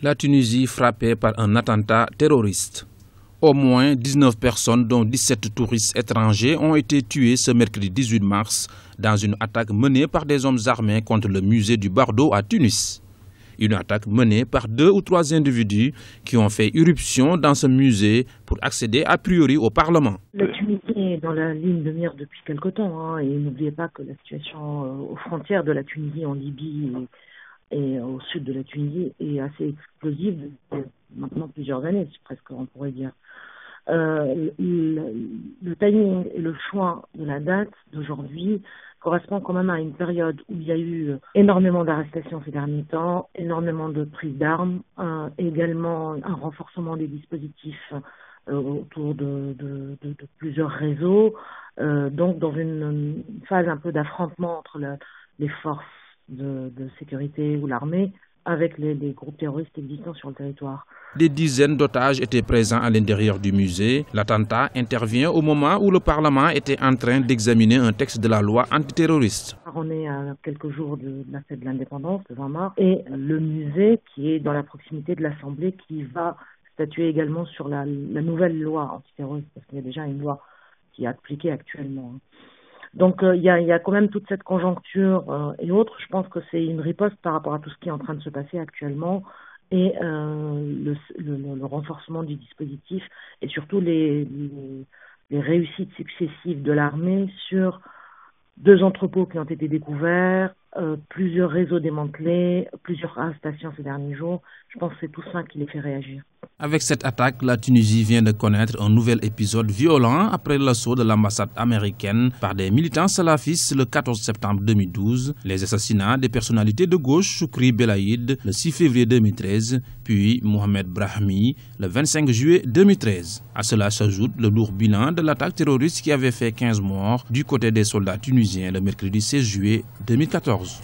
La Tunisie frappée par un attentat terroriste. Au moins 19 personnes, dont 17 touristes étrangers, ont été tués ce mercredi 18 mars dans une attaque menée par des hommes armés contre le musée du Bardo à Tunis. Une attaque menée par 2 ou 3 individus qui ont fait irruption dans ce musée pour accéder a priori au Parlement. La Tunisie est dans la ligne de mire depuis quelque temps, et n'oubliez pas que la situation aux frontières de la Tunisie en Libye et au sud de la Tunisie est assez explosive depuis maintenant plusieurs années, presque on pourrait dire. Le timing et le choix de la date d'aujourd'hui correspond quand même à une période où il y a eu énormément d'arrestations ces derniers temps, énormément de prises d'armes, également un renforcement des dispositifs autour de plusieurs réseaux, donc dans une phase un peu d'affrontement entre les forces de sécurité ou l'armée avec les groupes terroristes existants sur le territoire. Des dizaines d'otages étaient présents à l'intérieur du musée. L'attentat intervient au moment où le Parlement était en train d'examiner un texte de la loi antiterroriste. On est à quelques jours de la fête de l'indépendance, le 20 mars, et le musée qui est dans la proximité de l'Assemblée qui va statuer également sur la nouvelle loi antiterroriste, parce qu'il y a déjà une loi qui est appliquée actuellement. Donc il y a quand même toute cette conjoncture et autres. Je pense que c'est une riposte par rapport à tout ce qui est en train de se passer actuellement et le renforcement du dispositif et surtout les réussites successives de l'armée sur 2 entrepôts qui ont été découverts, plusieurs réseaux démantelés, plusieurs arrestations ces derniers jours. Je pense que c'est tout ça qui les fait réagir. Avec cette attaque, la Tunisie vient de connaître un nouvel épisode violent après l'assaut de l'ambassade américaine par des militants salafistes le 14 septembre 2012, les assassinats des personnalités de gauche Choukri Belaïd le 6 février 2013, puis Mohamed Brahmi le 25 juillet 2013. À cela s'ajoute le lourd bilan de l'attaque terroriste qui avait fait 15 morts du côté des soldats tunisiens le mercredi 16 juillet 2014.